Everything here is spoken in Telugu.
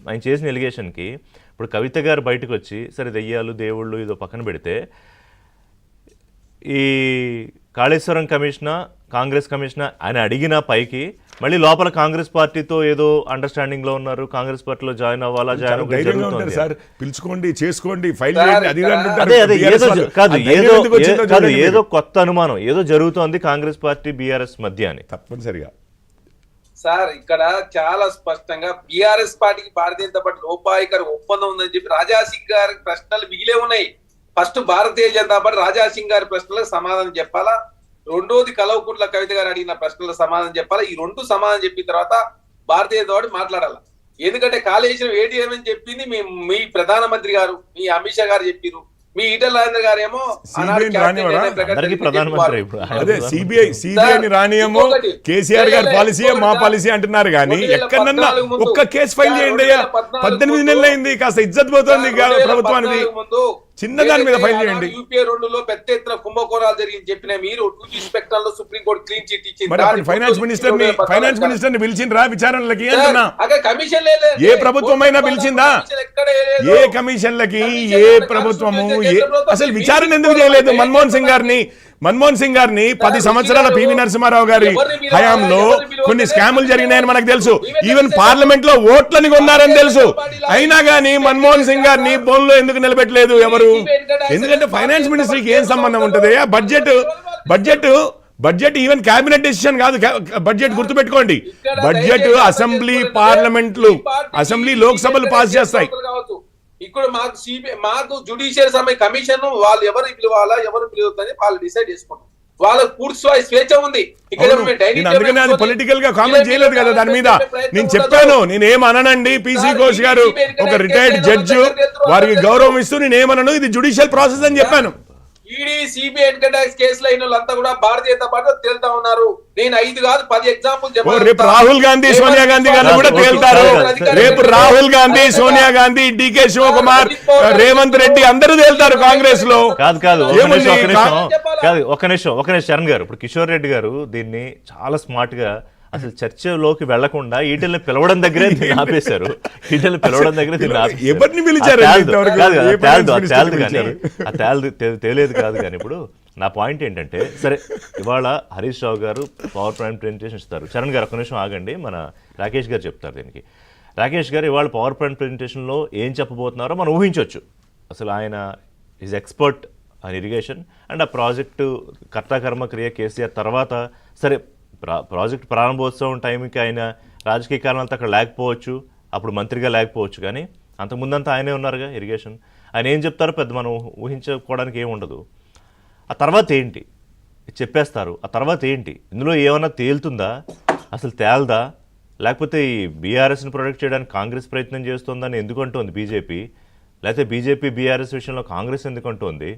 ఆయన చేసిన ఎలిగేషన్కి ఇప్పుడు కవిత గారు బయటకు వచ్చి సరే దెయ్యాలు దేవుళ్ళు ఇదో పక్కన పెడితే ఈ కాళేశ్వరం కమిషనా కాంగ్రెస్ కమిషనా అని అడిగిన పైకి మళ్ళీ లోపల కాంగ్రెస్ పార్టీతో ఏదో అండర్స్టాండింగ్ లో ఉన్నారు, కాంగ్రెస్ పార్టీలో జాయిన్ అవ్వాలా జాయిన్ జరుగుతుంది సార్, పిలుచుకోండి చేసుకోండి ఫైల్ కాదు ఏదో కొత్త అనుమానం ఏదో జరుగుతోంది కాంగ్రెస్ పార్టీ బీఆర్ఎస్ మధ్య అని. తప్పనిసరిగా సార్ ఇక్కడ చాలా స్పష్టంగా బీఆర్ఎస్ పార్టీకి భారతీయ జనతా పార్టీ లోపాయికర ఒప్పందం ఉందని చెప్పి రాజాసింగ్ గారి ప్రశ్నలు మిగిలే ఉన్నాయి. ఫస్ట్ భారతీయ జనతా పార్టీ రాజాసింగ్ గారి ప్రశ్నలకు సమాధానం చెప్పాలా, రెండోది కల్వకుంట్ల కవిత గారు అడిగిన ప్రశ్నలకు సమాధానం చెప్పాలా. ఈ రెండు సమాధానం చెప్పిన తర్వాత భారతీయ జనతా పార్టీ మాట్లాడాల. ఎందుకంటే కాళేశ్వరం ఏటీఎం అని చెప్పింది మీ ప్రధానమంత్రి గారు, మీ అమిత్ షా గారు చెప్పారు, మీ ఈటల రాజేంద్ర గారేమో సిబిఐని రానియమో కేసీఆర్ గారి పాలసీ మా పాలసీ అంటున్నారు కానీ ఎక్కడన్నా ఒక్క కేసు ఫైల్ చేయండి అయ్యా. 18 నెలలు అయింది, కాస్త ఇజ్జత్ పోతుంది ప్రభుత్వానికి, చిన్న దాని మీద ఫైల్ చేయండి. యూపీఏ 2లో పెద్ద ఎత్తున కుంభకోణాలు జరిగింది చెప్పిన మీరు 2G స్పెక్ట్రమ్ లో సుప్రీం కోర్టు క్లీన్ చిట్ ఇచ్చింది. ఫైనాన్స్ మినిస్టర్ ని పిలిచిండ్రా విచారణలకి అంటున్నా? కమిషన్ ఏ ప్రభుత్వమైనా పిలిచిందా? ఏ కమిషన్లకి ఏ ప్రభుత్వము అసలు విచారణ ఎందుకు చేయలేదు? మన్మోహన్ సింగ్ గారిని 10 సంవత్సరాల పివి నరసింహారావు గారి హయాంలో కొన్ని స్కాములు జరిగినాయని మనకు తెలుసు. ఈవెన్ పార్లమెంట్ లో ఓట్లని కొన్నారని తెలుసు. అయినా కానీ మన్మోహన్ సింగ్ గారిని బోన్లో ఎందుకు నిలబెట్టలేదు ఎవరు? ఎందుకంటే ఫైనాన్స్ మినిస్ట్రీకి ఏం సంబంధం ఉంటుంది? బడ్జెట్ ఈవెన్ కేబినెట్ డెసిషన్ కాదు. బడ్జెట్ గుర్తుపెట్టుకోండి, బడ్జెట్ అసెంబ్లీ పార్లమెంట్లు అసెంబ్లీ లోక్సభలు పాస్ చేస్తాయి. ఇక్కడ మాకు జ్యుడిషియల్ సమ్మె కమిషన్ వాళ్ళు ఎవరు పిలవాలా ఎవరు పిలవద్దని వాళ్ళు డిసైడ్ చేసుకుంటారు. వాళ్ళకు పూర్తి స్వేచ్ఛ ఉంది. అందుకని అది పొలిటికల్ గా కామెంట్ చేయలేదు కదా దాని మీద. నేను చెప్పాను, నేనేం అననండి. పిసి ఘోష్ గారు ఒక రిటైర్డ్ జడ్జి, వారికి గౌరవం ఇస్తూ నేనేమనను, ఇది జ్యుడిషియల్ ప్రాసెస్ అని చెప్పాను. ఈడీ సిబిఐ ఇన్కమ్ ట్యాక్స్ కేసులు అయిన వాళ్ళంతా కూడా భారతీయ జనతా పార్టీ తేలుతా ఉన్నారు. నేను 5 కాదు 10 ఎగ్జాంపుల్ రేపు రాహుల్ గాంధీ సోనియా గాంధీ గారు కూడా తేలుతారు. రేపు రాహుల్ గాంధీ సోనియా గాంధీ డికే శివకుమార్ రేవంత్ రెడ్డి అందరూ తేలుతారు కాంగ్రెస్ లో. కాదు ఒక నిమిషం శరణ్ గారు, ఇప్పుడు కిషోర్ రెడ్డి గారు దీన్ని చాలా స్మార్ట్ గా అసలు చర్చలోకి వెళ్లకుండా ఈటెల్ని పిలవడం దగ్గరే దీన్ని ఆపేశారు. ఈటెల్ని పిలవడం దగ్గరే దీన్ని తేలేదు కాదు. కానీ ఇప్పుడు నా పాయింట్ ఏంటంటే, సరే ఇవాళ హరీష్ రావు గారు పవర్ పాయింట్ ప్రెజెంటేషన్ ఇస్తారు. చరణ్ గారు ఒక్క నిమిషం ఆగండి, మన రాకేష్ గారు చెప్తారు దీనికి. రాకేష్ గారు ఇవాళ పవర్ పాయింట్ ప్రెజెంటేషన్లో ఏం చెప్పబోతున్నారో మనం ఊహించవచ్చు. అసలు ఆయన is expert on irrigation and ఆ ప్రాజెక్టు కర్తాకర్మ క్రియ కేసీఆర్ తర్వాత సరే ప్రాజెక్ట్ ప్రారంభోత్సవం టైంకి ఆయన రాజకీయ కారణాలతో అక్కడ లేకపోవచ్చు, అప్పుడు మంత్రిగా లేకపోవచ్చు, కానీ అంతకుముందంతా ఆయనే ఉన్నారుగా ఇరిగేషన్. ఆయన ఏం చెప్తారో పెద్ద మనం ఊహించుకోవడానికి ఏమి ఉండదు. ఆ తర్వాత ఏంటి చెప్పేస్తారు, ఆ తర్వాత ఏంటి ఇందులో ఏమన్నా తేలుతుందా, అసలు తేలదా, లేకపోతే ఈ బీఆర్ఎస్ని ప్రొటెక్ట్ చేయడానికి కాంగ్రెస్ ప్రయత్నం చేస్తుందని ఎందుకు అంటోంది బీజేపీ, లేకపోతే బీజేపీ బీఆర్ఎస్ విషయంలో కాంగ్రెస్ ఎందుకు అంటోంది?